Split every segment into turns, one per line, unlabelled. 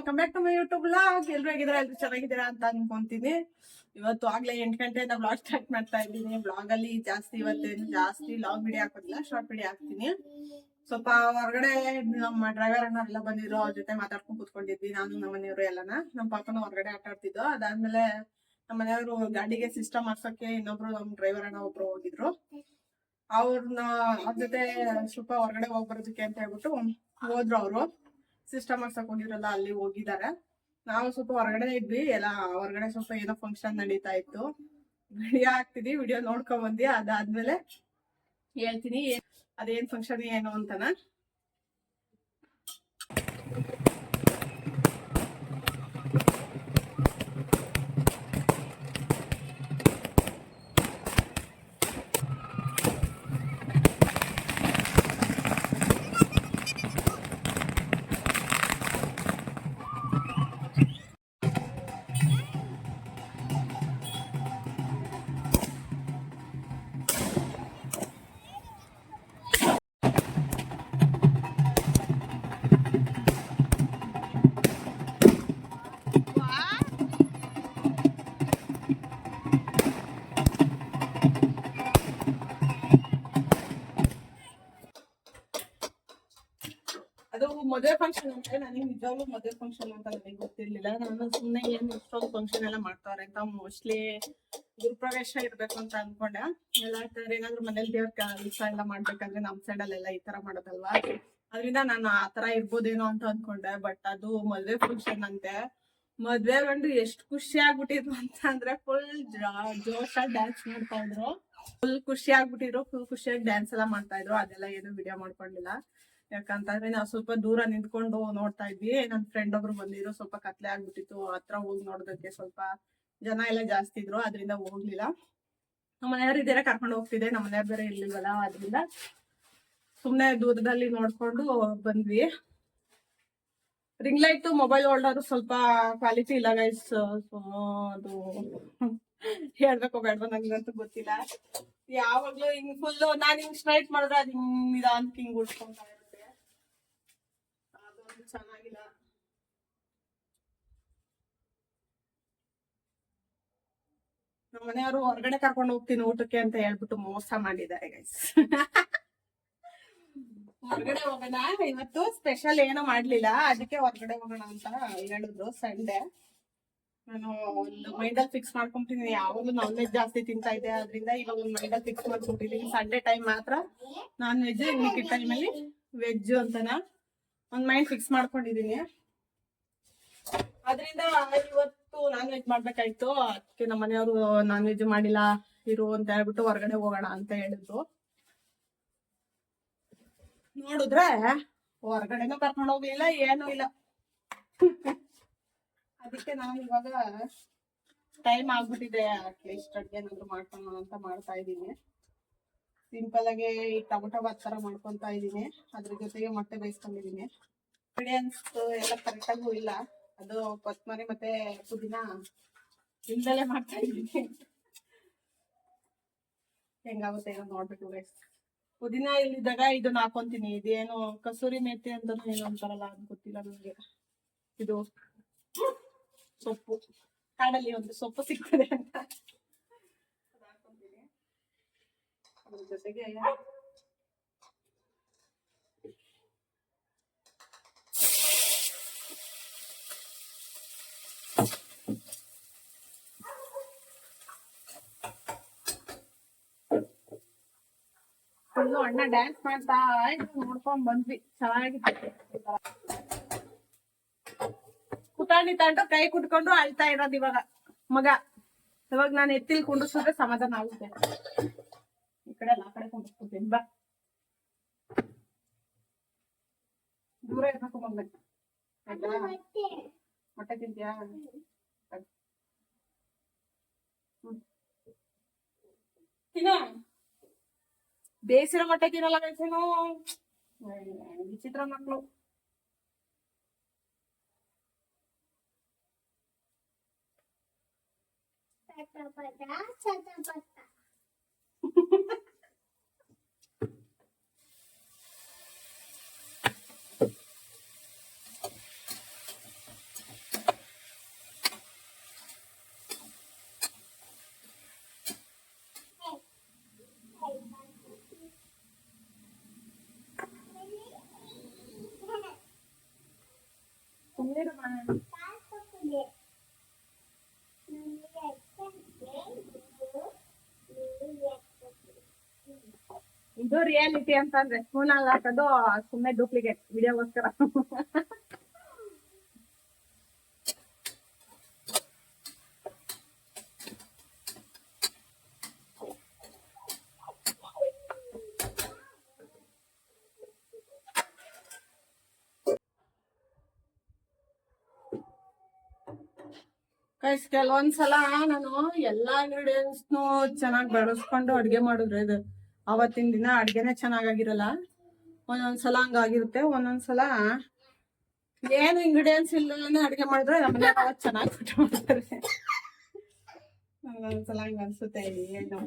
Welcome back to my YouTube blog. ಎಲ್ರು ಹೇಗಿದ್ದೀರಾ? ಎಲ್ರು ಚೆನ್ನಾಗಿದ್ದೀರಾ ಅಂತ ಅನ್ಕೊಂತೀನಿ. ಇವತ್ತು ಆಗ್ಲೇ 8 ಗಂಟೆಯಿಂದ ಬ್ಲಾಗ್ ಸ್ಟಾರ್ಟ್ ಮಾಡ್ತಾ ಇದ್ದೀನಿ. ಬ್ಲಾಗ್ ಅಲ್ಲಿ ಇವತ್ತೇನು ಜಾಸ್ತಿ ಲಾಂಗ್ ವಿಡಿಯೋ ಹಾಕೋದಿಲ್ಲ, ಶಾರ್ಟ್ ವಿಡಿಯೋ ಹಾಕ್ತೀನಿ. ಸ್ವಲ್ಪ ಹೊರಗಡೆ ನಮ್ಮ ಡ್ರೈವರ್ ಅಣ್ಣ ಎಲ್ಲ ಬಂದಿದ್ರು, ಅವ್ರ ಜೊತೆ ಮಾತಾಡ್ಕೊಂಡು ಕೂತ್ಕೊಂಡಿದ್ವಿ. ನಾನು ನಮ್ಮ ಮನೆಯವರು ಎಲ್ಲನ. ನಮ್ಮ ಪಾಪನ ಹೊರಗಡೆ ಆಟ ಆಡ್ತಿದ್ದು. ಅದಾದ್ಮೇಲೆ ನಮ್ಮ ಮನೆಯವರು ಗಾಡಿಗೆ ಸಿಸ್ಟಮ್ ಹಾಕ್ಸಕ್ಕೆ ಇನ್ನೊಬ್ರು ನಮ್ಮ ಡ್ರೈವರ್ ಅಣ್ಣ ಒಬ್ರು ಹೋಗಿದ್ರು. ಅವ್ರ ಜೊತೆ ಸ್ವಲ್ಪ ಹೊರಗಡೆ ಹೋಗಿ ಬರೋದಕ್ಕೆ ಅಂತ ಹೇಳ್ಬಿಟ್ಟು ಹೋದ್ರು. ಅವರು ಸಿಸ್ಟಮ್ ಹಾಕ್ಸಕ್ ಹೋಗಿದ್ರಲ್ಲ, ಅಲ್ಲಿ ಹೋಗಿದ್ದಾರೆ. ನಾವು ಸ್ವಲ್ಪ ಹೊರಗಡೆ ಇದ್ವಿ. ಎಲ್ಲ ಹೊರಗಡೆ ಸ್ವಲ್ಪ ಏನೋ ಫಂಕ್ಷನ್ ನಡೀತಾ ಇತ್ತು. ವಿಡಿಯೋ ಹಾಕ್ತಿದ್ವಿ, ವಿಡಿಯೋ ನೋಡ್ಕೊಂಡ್ ಬಂದಿ. ಅದಾದ್ಮೇಲೆ ಹೇಳ್ತೀನಿ ಅದೇನ್ ಫಂಕ್ಷನ್ ಏನು ಅಂತನ. ಅದು ಮದುವೆ ಫಂಕ್ಷನ್ ಅಂತ. ನನಗೆ ನಿಜವಾಗ್ಲೂ ಮದುವೆ ಫಂಕ್ಷನ್ ಅಂತ ನನಗೆ ಗೊತ್ತಿರ್ಲಿಲ್ಲ. ನಾನು ಸುಮ್ಮನೆ ಏನ್ ಇಷ್ಟೊಂದು ಫಂಕ್ಷನ್ ಎಲ್ಲ ಮಾಡ್ತಾವ್ರೆ ಅಂತ ಮೋಸ್ಟ್ಲಿ ಗುರುಪ್ರವೇಶ ಇರ್ಬೇಕು ಅಂತ ಅನ್ಕೊಂಡೆ. ಎಲ್ಲ ಏನಾದ್ರು ಮನೇಲಿ ದೇವ್ರ ಕೆಲಸ ಎಲ್ಲ ಮಾಡ್ಬೇಕಂದ್ರೆ ನಮ್ ಸೈಡ್ ಅಲ್ಲೆಲ್ಲ ಈ ತರ ಮಾಡೋದಲ್ವಾ, ಅದರಿಂದ ನಾನು ಆ ತರ ಇರ್ಬೋದೇನೋ ಅಂತ ಅನ್ಕೊಂಡೆ. ಬಟ್ ಅದು ಮದ್ವೆ ಫಂಕ್ಷನ್ ಅಂತೆ. ಮದ್ವೆ ಗಂಡು ಎಷ್ಟು ಖುಷಿ ಆಗ್ಬಿಟ್ಟಿದ್ರು ಅಂತ ಅಂದ್ರೆ ಫುಲ್ ಜೋಶಾಗಿ ಡ್ಯಾನ್ಸ್ ಮಾಡ್ತಾ ಇದ್ರು. ಫುಲ್ ಖುಷಿ ಆಗ್ಬಿಟ್ಟಿದ್ರು, ಫುಲ್ ಖುಷಿಯಾಗಿ ಡ್ಯಾನ್ಸ್ ಎಲ್ಲ ಮಾಡ್ತಾ ಇದ್ರು. ಅದೆಲ್ಲ ಏನು ವಿಡಿಯೋ ಮಾಡ್ಕೊಂಡಿಲ್ಲ, ಯಾಕಂತಂದ್ರೆ ನಾವು ಸ್ವಲ್ಪ ದೂರ ನಿಂತ್ಕೊಂಡು ನೋಡ್ತಾ ಇದ್ವಿ. ನನ್ ಫ್ರೆಂಡ್ ಒಬ್ರು ಬಂದಿದ್ರು, ಸ್ವಲ್ಪ ಕತ್ಲೆ ಆಗ್ಬಿಟ್ಟಿತ್ತು. ಹತ್ರ ಹೋಗಿ ನೋಡೋದಕ್ಕೆ ಸ್ವಲ್ಪ ಜನ ಎಲ್ಲ ಜಾಸ್ತಿ ಇದ್ರು, ಅದರಿಂದ ಹೋಗ್ಲಿಲ್ಲ. ನಮ್ಮ ಮನೆಯವ್ರು ಇದೇನೆ ಕರ್ಕೊಂಡು ಹೋಗ್ತಿದ್ದೆ, ನಮ್ಮ ಮನೆಯವ್ರು ಬೇರೆ ಇರ್ಲಿಲ್ವಲ್ಲ, ಅದರಿಂದ ಸುಮ್ನೆ ದೂರದಲ್ಲಿ ನೋಡ್ಕೊಂಡು ಬಂದ್ವಿ. ರಿಂಗ್ ಲೈಟ್ ಮೊಬೈಲ್ ಹೋಲ್ಡರ್ ಸ್ವಲ್ಪ ಕ್ವಾಲಿಟಿ ಇಲ್ಲ ಗೈಸ್. ಅದು ಹೇಳ್ಬೇಕು ಬೇಡ ನಂಗಂತೂ ಗೊತ್ತಿಲ್ಲ. ಯಾವಾಗ್ಲೂ ಹಿಂಗ್ ಫುಲ್ ನಾನ್ ಹಿಂಗ್ ಸ್ಟ್ರೈಟ್ ಮಾಡಿದ್ರೆ ಅದು ಹಿಂಗ್ ನಿಧಾನಕ್ಕೆ ಹಿಂಗ್ ಉಳ್ಕೊಂತಾ ಇರುತ್ತೆ. ಅದು ಚೆನ್ನಾಗಿಲ್ಲ. ನಮ್ಮ ಮನೆಯವರು ಹೊರಗಡೆ ಕರ್ಕೊಂಡು ಹೋಗ್ತೀನಿ ಊಟಕ್ಕೆ ಅಂತ ಹೇಳ್ಬಿಟ್ಟು ಮೋಸ ಮಾಡಿದ್ದಾರೆ ಗೈಸ್. ಹೊರಗಡೆ ಹೋಗೋಣ, ಇವತ್ತು ಸ್ಪೆಷಲ್ ಏನೋ ಮಾಡ್ಲಿಲ್ಲ, ಅದಕ್ಕೆ ಹೊರಗಡೆ ಹೋಗೋಣ ಅಂತ ಹೇಳಿದ್ರು. ಸಂಡೆ ನಾನು ಒಂದು ಮೈಂಡಲ್ಲಿ ಫಿಕ್ಸ್ ಮಾಡ್ಕೊಂತೀನಿ, ಯಾವಾಗಲೂ ನಾನ್ ವೆಜ್ ಜಾಸ್ತಿ ತಿಂತಾ ಇದ್ದೆ. ಅದರಿಂದ ಇವಾಗ ಒಂದು ಮೈಂಡಲ್ಲಿ ಫಿಕ್ಸ್ ಮಾಡ್ಕೊಂಡಿದೀನಿ, ಸಂಡೆ ಟೈಮ್ ಮಾತ್ರ ನಾನ್ ವೆಜ್, ಇನ್ನಿಕ್ಕೆ ಟೈಮಲ್ಲಿ ವೆಜ್ ಅಂತನ ಒಂದ್ ಮೈಂಡ್ ಫಿಕ್ಸ್ ಮಾಡ್ಕೊಂಡಿದೀನಿ. ಅದರಿಂದ ಇವತ್ತು ನಾನ್ ವೆಜ್ ಮಾಡ್ಬೇಕಾಯ್ತು. ಅದಕ್ಕೆ ನಮ್ಮ ಮನೆಯವರು ನಾನ್ ವೆಜ್ ಮಾಡಿಲ್ಲ ಇರು ಅಂತ ಹೇಳ್ಬಿಟ್ಟು ಹೊರಗಡೆ ಹೋಗೋಣ ಅಂತ ಹೇಳಿದ್ರು. ನೋಡಿದ್ರೆ ಹೊರಗಡೆನೂ ಕರ್ಕೊಂಡು ಹೋಗ್ಲಿಲ್ಲ, ಏನೂ ಇಲ್ಲ. ಅದಕ್ಕೆ ನಾನು ಇವಾಗ ಟೈಮ್ ಆಗ್ಬಿಟ್ಟಿದೆ, ಅಟ್ಲೀಸ್ಟ್ ಅಡ್ಗೆ ಏನಾದ್ರು ಮಾಡ್ಕೊಳ್ಳೋಣ ಅಂತ ಮಾಡ್ತಾ ಇದ್ದೀನಿ. ಸಿಂಪಲ್ ಆಗಿ ಟೊಮೊಟೊ ಬಾತ್ ತರ ಮಾಡ್ಕೊಂತಾ ಇದ್ದೀನಿ. ಅದ್ರ ಜೊತೆಗೆ ಮೊಟ್ಟೆ ಬೇಯಿಸ್ಕೊಂಡಿದೀನಿ. ಇಂಗ್ರೀಡಿಯೆಂಟ್ಸ್ ಎಲ್ಲ ಕರೆಕ್ಟಾಗೂ ಇಲ್ಲ. ಅದು ಕೊತ್ತಂಬರಿ ಮತ್ತೆ ಪುದೀನ ಇಲ್ದಲೇ ಮಾಡ್ತಾ ಇದ್ದೀನಿ. ಹೆಂಗಾಗುತ್ತೆ ಏನೋ ನೋಡ್ಬೇಕು ಗೈಸ್. ಪುದೀನ ಇಲ್ಲಿದ್ದಾಗ ಇದನ್ನ ಹಾಕೊಂತೀನಿ. ಇದೇನು ಕಸೂರಿ ಮೇಥಿ ಅಂತ ಏನು ಅಂತಾರಲ್ಲ, ಅದು ಗೊತ್ತಿಲ್ಲ ನನಗೆ. ಇದು ಸೊಪ್ಪು, ಕಾಡಲ್ಲಿ ಒಂದು ಸೊಪ್ಪು ಸಿಗ್ತದೆ ಅಂತ ಹಾಕೊಂತೀನಿ. ಅದ್ರ ಜೊತೆಗೆ ಫುಲ್ಲು ಅಣ್ಣ ಡ್ಯಾನ್ಸ್ ಮಾಡ್ತಾ ನೋಡ್ಕೊಂಡ್ ಬಂದ್ವಿ. ಚೆನ್ನಾಗಿತ್ತು. ಕುಟಾಣಿ ತಗೊಂಡು ಕೈ ಕುಟ್ಕೊಂಡು ಅಳ್ತಾ ಇರೋದು ಇವಾಗ ಮಗ. ಇವಾಗ ನಾನು ಎತ್ತಿಲ್ ಕುಂಡಿಸಿದ್ರೆ ಸಮಾಧಾನ ಆಗುತ್ತೆ. ಈ ಕಡೆ ಎಲ್ಲ ಆ ಕಡೆ ಕುಂಡಿಸ್ಕೊತೀನಿ. ಬಾ, ದೂರ ಇರ್ಬೇಕು ಮಗ. ಆಯ್ತಾ? ಮೊಟ್ಟೆ ತಿಂತೀಯಾ? ತಿನ್ನೋ. ಬೇಯಿಸಿರೋ ಮೊಟ್ಟೆ ತಿನ್ನಲ್ಲ ಬೇಸೇನು, ವಿಚಿತ್ರ ಮಕ್ಕಳು. ಇದು ರಿಯಾಲಿಟಿ ಅಂತಂದ್ರೆ ಸ್ಪೂನಲ್ಲಿ ಹಾಕೋದು ಸುಮ್ಮನೆ ಡೂಪ್ಲಿಕೇಟ್ ವಿಡಿಯೋಗೋಸ್ಕರ. ಕೆಲವೊಂದ್ಸಲ ನಾನು ಎಲ್ಲಾ ಇಂಗ್ರೀಡಿಯೆಂಟ್ಸ್ನು ಚೆನ್ನಾಗಿ ಬಳಸ್ಕೊಂಡು ಅಡ್ಗೆ ಮಾಡಿದ್ರೆ ಇದು ಅವತ್ತಿನ ದಿನ ಅಡ್ಗೆನೆ ಚೆನ್ನಾಗಾಗಿರಲ್ಲ. ಒಂದೊಂದ್ಸಲ ಹಂಗಾಗಿರುತ್ತೆ, ಒಂದೊಂದ್ಸಲ ಏನು ಇಂಗ್ರೀಡಿಯೆಂಟ್ಸ್ ಇಲ್ಲದೇ ಅಡ್ಗೆ ಮಾಡಿದ್ರೆ ನಮ್ಮನೆ ಅವತ್ತು ಚೆನ್ನಾಗಿ ಊಟ ಮಾಡ್ತಾರೆ. ಒಂದೊಂದ್ಸಲ ಹಂಗ ಅನ್ಸುತ್ತೆ. ಏನು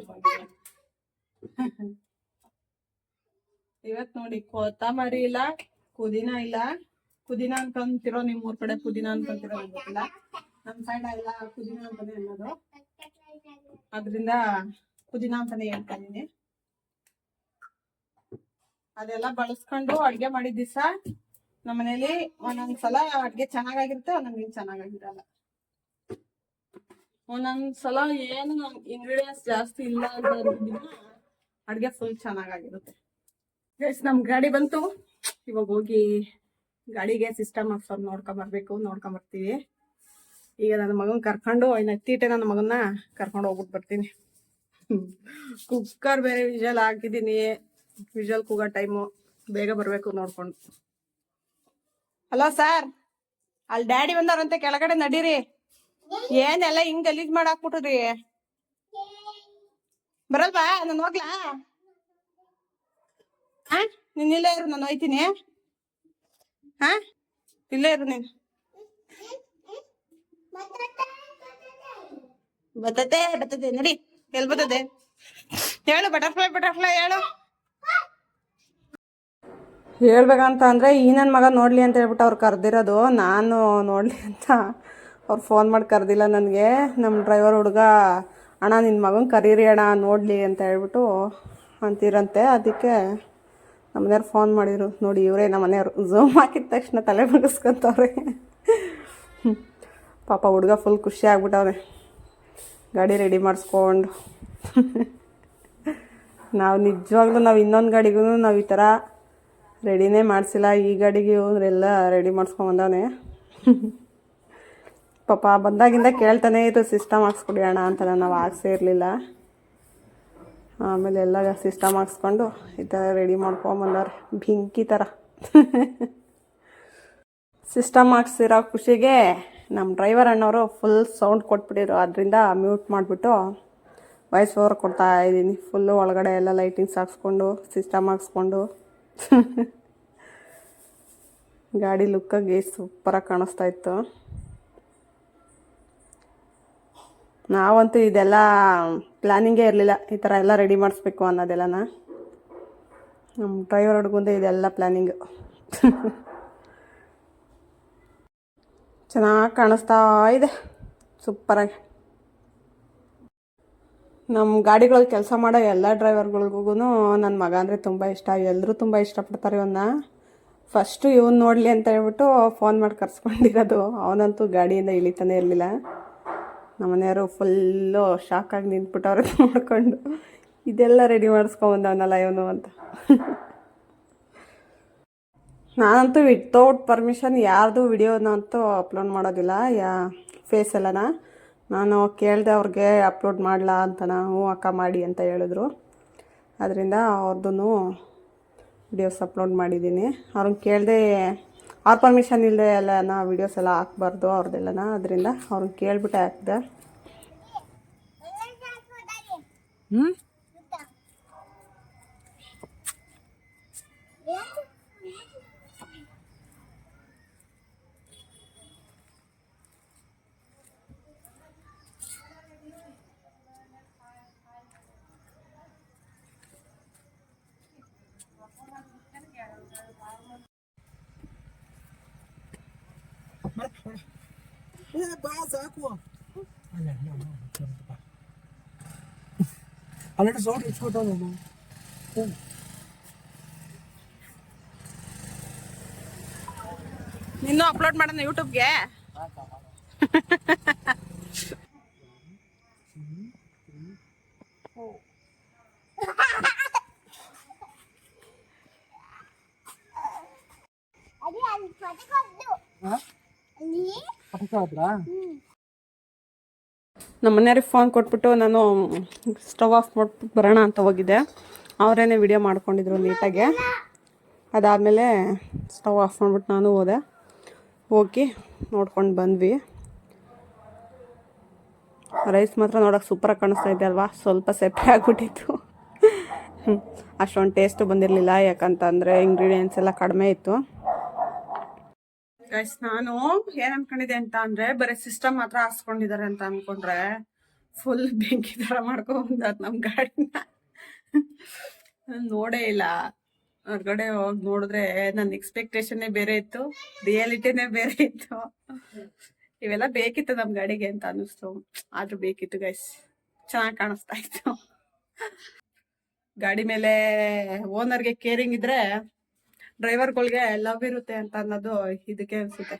ಇವತ್ ನೋಡಿ ಕೊತ್ತಂಬರಿ ಇಲ್ಲ, ಪುದೀನ ಇಲ್ಲ. ಪುದೀನ ಅನ್ಕೊಂತಿರೋ ನಿಮ್ ಊರ್ ಕಡೆ ಪುದೀನ ಅನ್ಕೊಂತಿರೋ ಗೊತ್ತಿಲ್ಲ. ನಮ್ ಸೈಡ್ ಎಲ್ಲ ಪುದೀನ ಅಂತಾನೆ ಅನ್ನೋದು, ಅದ್ರಿಂದ ಪುದೀನ ಅಂತಾನೆ ಹೇಳ್ತಾ ಇದೀನಿ. ಅದೆಲ್ಲ ಬಳಸ್ಕೊಂಡು ಅಡ್ಗೆ ಮಾಡಿದ ದಿವಸ ನಮ್ಮ ಮನೇಲಿ ಒಂದೊಂದ್ಸಲ ಅಡ್ಗೆ ಚೆನ್ನಾಗಾಗಿರುತ್ತೆ, ಒಂದೊಂದ್ ಚೆನ್ನಾಗಾಗಿರಲ್ಲ. ಒಂದೊಂದ್ಸಲ ಏನು ಇಂಗ್ರೀಡಿಯೆಂಟ್ಸ್ ಜಾಸ್ತಿ ಇಲ್ಲ ಅಂತ ಅಡ್ಗೆ ಫುಲ್ ಚೆನ್ನಾಗಾಗಿರುತ್ತೆ. ನಮ್ ಗಾಡಿ ಬಂತು, ಇವಾಗ ಹೋಗಿ ಗಾಡಿಗೆ ಸಿಸ್ಟಮ್ ಹಾಕ್ಸೋದು ನೋಡ್ಕೊಂಡ್ ಬರ್ತೀವಿ. ಈಗ ನನ್ನ ಮಗನ್ ಕರ್ಕೊಂಡು ತೀಟೆ ನನ್ನ ಮಗನ್ನ ಕರ್ಕೊಂಡು ಹೋಗ್ಬಿಟ್ಟು ಬರ್ತೀನಿ. ಕುಕ್ಕರ್ ಬೇರೆ ವಿಜಲ್ ಹಾಕಿದೀನಿ, ವಿಜಲ್ ಕೂಗೋ ಟೈಮು, ಬೇಗ ಬರ್ಬೇಕು ನೋಡ್ಕೊಂಡು. ಹಲೋ ಸರ್, ಅಲ್ಲಿ ಡ್ಯಾಡಿ ಬಂದವ್ರಂತೆ, ಕೆಳಗಡೆ ನಡೀರಿ. ಏನೆಲ್ಲ ಹಿಂಗ್ ಗಲೀಜ್ ಮಾಡಾಕ್ಬಿಟ್ರಿ, ಬರಲ್ವಾ? ನಾನು ಹೋಗ್ಲಾ? ನೀನ್ ಇಲ್ಲೇ ಇರು, ನಾನು ಹೋಯ್ತೀನಿ. ಇಲ್ಲೇ ಇರು ನೀನು. ಬರ್ತದೆ ನಡಿ. ಎಲ್ಲಿ ಬರ್ತದೆ ಹೇಳು? ಬಟರ್ಫ್ಲೈ ಹೇಳು. ಹೇಳ್ಬೇಕಂತ ಅಂದ್ರೆ ಈ ನನ್ನ ಮಗ ನೋಡ್ಲಿ ಅಂತ ಹೇಳ್ಬಿಟ್ಟು ಅವ್ರು ಕರೆದಿರೋದು. ನಾನು ನೋಡ್ಲಿ ಅಂತ ಅವ್ರು ಫೋನ್ ಮಾಡಿ ಕರೆದಿಲ್ಲ ನನಗೆ. ನಮ್ಮ ಡ್ರೈವರ್ ಹುಡುಗ, ಅಣ್ಣ ನಿನ್ನ ಮಗನ ಕರೀರಿ ಅಣ್ಣ ನೋಡಲಿ ಅಂತ ಹೇಳ್ಬಿಟ್ಟು ಅಂತೀರಂತೆ. ಅದಕ್ಕೆ ನಮ್ಮನೆಯವ್ರು ಫೋನ್ ಮಾಡಿದ್ರು. ನೋಡಿ ಇವರೇ ನಮ್ಮ ಮನೆಯವರು. ಝೂಮ್ ಹಾಕಿದ ತಕ್ಷಣ ತಲೆ ಬಗ್ಗಿಸ್ಕೊಂತವ್ರೆ. ಪಾಪ ಹುಡುಗ ಫುಲ್ ಖುಷಿ ಆಗ್ಬಿಟ್ಟವ್ರೆ ಗಾಡಿ ರೆಡಿ ಮಾಡಿಸ್ಕೊಂಡು. ನಾವು ಇನ್ನೊಂದು ಗಾಡಿಗೂ ನಾವು ಈ ಥರ ರೆಡಿನೇ ಮಾಡಿಸಿಲ್ಲ. ಈ ಗಾಡಿಗೆ ಇವರೆಲ್ಲ ರೆಡಿ ಮಾಡಿಸ್ಕೊಂಬಂದವನೆ. ಪಾಪ ಬಂದಾಗಿಂದ ಕೇಳ್ತಾನೆ ಇರು ಸಿಸ್ಟಮ್ ಹಾಕ್ಸ್ಕೊಡಿ ಅಣ್ಣ ಅಂತ. ನಾವು ಹಾಕ್ಸೇ ಇರಲಿಲ್ಲ. ಆಮೇಲೆ ಎಲ್ಲ ಸಿಸ್ಟಮ್ ಹಾಕ್ಸ್ಕೊಂಡು ಈ ಥರ ರೆಡಿ ಮಾಡ್ಕೊಂಬಂದವ್ರೆ ಬೆಂಕಿ ಥರ. ಸಿಸ್ಟಮ್ ಹಾಕ್ಸಿರೋ ಖುಷಿಗೆ ನಮ್ಮ ಡ್ರೈವರ್ ಅಣ್ಣವರು ಫುಲ್ ಸೌಂಡ್ ಕೊಟ್ಬಿಟ್ಟಿದ್ರು. ಅದರಿಂದ ಮ್ಯೂಟ್ ಮಾಡಿಬಿಟ್ಟು ವಾಯ್ಸ್ ಓವರ್ ಕೊಡ್ತಾ ಇದ್ದೀನಿ. ಫುಲ್ಲು ಒಳಗಡೆ ಎಲ್ಲ ಲೈಟಿಂಗ್ಸ್ ಹಾಕ್ಸ್ಕೊಂಡು ಸಿಸ್ಟಮ್ ಹಾಕ್ಸ್ಕೊಂಡು ಗಾಡಿ ಲುಕ್ಕಾಗಿ ಸೂಪರಾಗಿ ಕಾಣಿಸ್ತಾ ಇತ್ತು. ನಾವಂತೂ ಇದೆಲ್ಲ ಪ್ಲ್ಯಾನಿಂಗೇ ಇರಲಿಲ್ಲ, ಈ ಥರ ಎಲ್ಲ ರೆಡಿ ಮಾಡಿಸ್ಬೇಕು ಅನ್ನೋದೆಲ್ಲನ. ನಮ್ಮ ಡ್ರೈವರ್ ಹುಡುಗಂದು ಇದೆಲ್ಲ ಪ್ಲ್ಯಾನಿಂಗು. ಚೆನ್ನಾಗಿ ಕಾಣಿಸ್ತಾ ಇದೆ, ಸೂಪರಾಗಿ. ನಮ್ಮ ಗಾಡಿಗಳಲ್ಲಿ ಕೆಲಸ ಮಾಡೋ ಎಲ್ಲ ಡ್ರೈವರ್ಗಳಿಗೂ ನನ್ನ ಮಗ ಅಂದರೆ ತುಂಬ ಇಷ್ಟ. ಎಲ್ಲರೂ ತುಂಬ ಇಷ್ಟಪಡ್ತಾರೆ ಇವನ್ನ. ಫಸ್ಟು ಇವನು ನೋಡಲಿ ಅಂತ ಹೇಳ್ಬಿಟ್ಟು ಫೋನ್ ಮಾಡಿ ಕರ್ಸ್ಕೊಂಡಿರೋದು. ಅವನಂತೂ ಗಾಡಿಯಿಂದ ಇಳಿತಾನೆ ಇರಲಿಲ್ಲ. ನಮ್ಮನೆಯವರು ಫುಲ್ಲು ಶಾಕಾಗಿ ನಿಂತ್ಬಿಟ್ಟವ್ರೆ ನೋಡ್ಕೊಂಡು, ಇದೆಲ್ಲ ರೆಡಿ ಮಾಡಿಸ್ಕೊಂಬಂದವನಲ್ಲ ಇವನು ಅಂತ. ನಾನಂತೂ ವಿತೌಟ್ ಪರ್ಮಿಷನ್ ಯಾರ್ದು ವಿಡಿಯೋನಂತೂ ಅಪ್ಲೋಡ್ ಮಾಡೋದಿಲ್ಲ. ಫೇಸ್ ಎಲ್ಲನ ನಾನು ಕೇಳಿದೆ ಅವ್ರಿಗೆ ಅಪ್ಲೋಡ್ ಮಾಡಲಾ ಅಂತ. ನಾವು ಅಕ್ಕ ಮಾಡಿ ಅಂತ ಹೇಳಿದ್ರು. ಅದರಿಂದ ಅವ್ರದ್ದು ವಿಡಿಯೋಸ್ ಅಪ್ಲೋಡ್ ಮಾಡಿದ್ದೀನಿ. ಅವ್ರನ್ನ ಕೇಳಿದೆ, ಅವ್ರ ಪರ್ಮಿಷನ್ ಇಲ್ಲದೆ ಎಲ್ಲನ ವಿಡಿಯೋಸ್ ಎಲ್ಲ ಹಾಕ್ಬಾರ್ದು ಅವ್ರದ್ದೆಲ್ಲನ. ಅದರಿಂದ ಅವ್ರನ್ನ ಕೇಳಿಬಿಟ್ಟೆ ಹಾಕಿದೆ. ನಿನ್ನೂ ಅಪ್ಲೋಡ್ ಮಾಡೋಣ ಯೂಟ್ಯೂಬ್ಗೆ. ನಮ್ಮ ಮನೆಯವ್ರಿಗೆ ಫೋನ್ ಕೊಟ್ಬಿಟ್ಟು ನಾನು ಸ್ಟವ್ ಆಫ್ ಮಾಡ್ಬಿಟ್ಟು ಬರೋಣ ಅಂತ ಹೋಗಿದ್ದೆ. ಅವರೇನೆ ವಿಡಿಯೋ ಮಾಡ್ಕೊಂಡಿದ್ರು ನೀಟಾಗೆ. ಅದಾದಮೇಲೆ ಸ್ಟವ್ ಆಫ್ ಮಾಡ್ಬಿಟ್ಟು ನಾನು ಹೋಗಿ ನೋಡ್ಕೊಂಡು ಬಂದ್ವಿ. ರೈಸ್ ಮಾತ್ರ ನೋಡೋಕೆ ಸೂಪರಾಗಿ ಕಾಣಿಸ್ತಾ ಇದೆ ಅಲ್ವಾ. ಸ್ವಲ್ಪ ಸೆಪ್ಪೆ ಆಗಿಬಿಟ್ಟಿತ್ತು. ಅಷ್ಟೊಂದು ಟೇಸ್ಟು ಬಂದಿರಲಿಲ್ಲ, ಯಾಕಂತಂದರೆ ಇಂಗ್ರೀಡಿಯೆಂಟ್ಸ್ ಎಲ್ಲ ಕಡಿಮೆ ಇತ್ತು. ಗೈಸ್, ನಾನು ಏನು ಅನ್ಕೊಂಡಿದ್ದೆ ಅಂತ ಅಂದರೆ ಬರೀ ಸಿಸ್ಟಮ್ ಮಾತ್ರ ಹಾಸ್ಕೊಂಡಿದ್ದಾರೆ ಅಂತ ಅಂದ್ಕೊಂಡ್ರೆ ಫುಲ್ ಬೆಂಕಿ ಥರ ಮಾಡ್ಕೊಂಬಂದದ್ದು ನಮ್ಮ ಗಾಡಿನ. ನೋಡೇ ಇಲ್ಲ. ಹೊರಗಡೆ ಹೋಗಿ ನೋಡಿದ್ರೆ ನನ್ನ ಎಕ್ಸ್ಪೆಕ್ಟೇಷನ್ನೇ ಬೇರೆ ಇತ್ತು, ರಿಯಾಲಿಟಿನೇ ಬೇರೆ ಇತ್ತು. ಇವೆಲ್ಲ ಬೇಕಿತ್ತು ನಮ್ಮ ಗಾಡಿಗೆ ಅಂತ ಅನ್ನಿಸ್ತು. ಆದ್ರೂ ಬೇಕಿತ್ತು ಗೈಸ್, ಚೆನ್ನಾಗಿ ಕಾಣಿಸ್ತಾ ಇತ್ತು. ಗಾಡಿ ಮೇಲೆ ಓನರ್ಗೆ ಕೇರಿಂಗ್ ಇದ್ರೆ ಡ್ರೈವರ್ಗಳಿಗೆ ಲವ್ ಇರುತ್ತೆ ಅಂತ ಅನ್ನೋದು ಇದಕ್ಕೆ ಅನ್ಸುತ್ತೆ.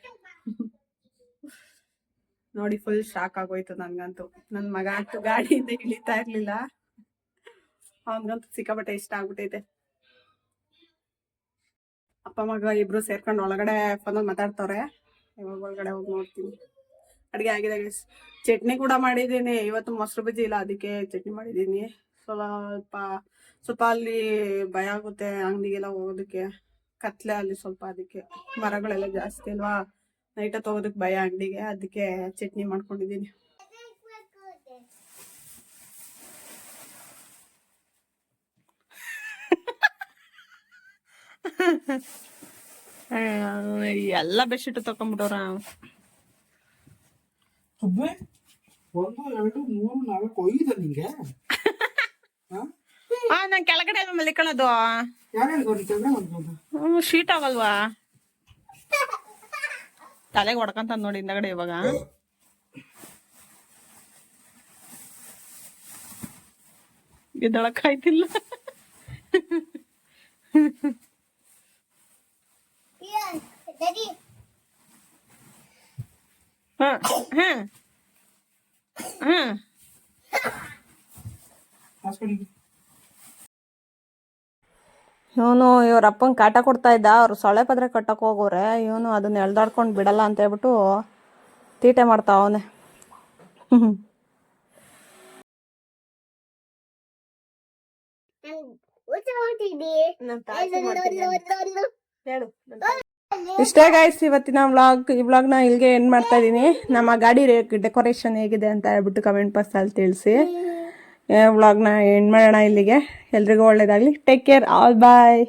ನೋಡಿ, ಫುಲ್ ಶಾಕ್ ಆಗೋಯ್ತು ನನ್ಗಂತೂ. ನನ್ನ ಮಗ ಅಂತೂ ಗಾಡಿಯಿಂದ ಇಳಿತಾ ಇರ್ಲಿಲ್ಲ. ಅವನ್ಗಂತೂ ಸಿಕ್ಕಾಪಟ್ಟೆ ಇಷ್ಟ ಆಗ್ಬಿಟ್ಟೈತೆ. ಅಪ್ಪ ಮಗ ಇಬ್ರು ಸೇರ್ಕೊಂಡು ಒಳಗಡೆ ಫೋನಲ್ಲಿ ಮಾತಾಡ್ತವ್ರೆ. ಇವಾಗ ಒಳಗಡೆ ಹೋಗಿ ನೋಡ್ತೀನಿ. ಅಡುಗೆ ಆಗಿದೆ ಗೈಸ್. ಚಟ್ನಿ ಕೂಡ ಮಾಡಿದ್ದೀನಿ. ಇವತ್ತು ಮೊಸರು ಬಜ್ಜಿ ಇಲ್ಲ, ಅದಕ್ಕೆ ಚಟ್ನಿ ಮಾಡಿದ್ದೀನಿ. ಸ್ವಲ್ಪ ಅಲ್ಲಿ ಭಯ ಆಗುತ್ತೆ ಅಂಗಡಿಗೆಲ್ಲ ಹೋಗೋದಕ್ಕೆ. ಕತ್ಲೆ ಅಲ್ಲಿ ಸ್ವಲ್ಪ, ಅದಕ್ಕೆ ಮರಗಳೆಲ್ಲ ಜಾಸ್ತಿ ಅಲ್ವಾ, ನೈಟ್ ಹೊತ್ತು ಹೋಗೋದಕ್ಕೆ ಭಯ ಅಂಗಡಿಗೆ. ಅದಕ್ಕೆ ಚಟ್ನಿ ಮಾಡ್ಕೊಂಡಿದ್ದೀನಿ. ಎಲ್ಲ ಬೆಡ್ಶೀಟ್ ತಕೊಂಡ್ಬಿಟ್ಟವ್ರ.
1 2 3 4 5 ನಿಂಗೆ.
ನಾನ್ ಕೆಳಗಡೆ ಎಲ್ಲ ಮಲಿಕೊಳ್ಳೋದು. ಶೀಟ್ ಆಗಲ್ವಾ? ತಲೆಗೆ ಹೊಡ್ಕಂತ ನೋಡಿ ಹಿಂದಗಡೆ. ಇವಾಗ ಎದ್ದಳಕ್ಕಾಯ್ತಿಲ್ಲ. ಇವನು ಇವ್ರ ಅಪ್ಪಂಗೆ ಕಾಟ ಕೊಡ್ತಾ ಇದ್ದ. ಅವ್ರು ಸೊಳ್ಳೆ ಪದ್ರೆ ಕಟ್ಟಕ್ ಹೋಗೋರೆ. ಇವನು ಅದನ್ನ ಎಳ್ದಾಡ್ಕೊಂಡು ಬಿಡಲ್ಲ ಅಂತ ಹೇಳ್ಬಿಟ್ಟು ತೀಟೆ ಮಾಡ್ತಾ ಅವನೇ. ಇಷ್ಟೇ ಗೈಸ್ ಇವತ್ತಿನ ವ್ಲಾಗ್. ಈ ವ್ಲಾಗ್ನ ಇಲ್ಲಿಗೆ ಎಂಡ್ ಮಾಡ್ತಾ ಇದ್ದೀನಿ. ನಮ್ಮ ಗಾಡಿ ಡೆಕೋರೇಷನ್ ಹೇಗಿದೆ ಅಂತ ಹೇಳ್ಬಿಟ್ಟು ಕಮೆಂಟ್ ಬಾಕ್ಸಲ್ಲಿ ತಿಳಿಸಿ. ವ್ಲಾಗ್ನ ಎಂಡ್ ಮಾಡೋಣ ಇಲ್ಲಿಗೆ. ಎಲ್ರಿಗೂ ಒಳ್ಳೇದಾಗಲಿ. Take care. ಆಲ್ ಬಾಯ್.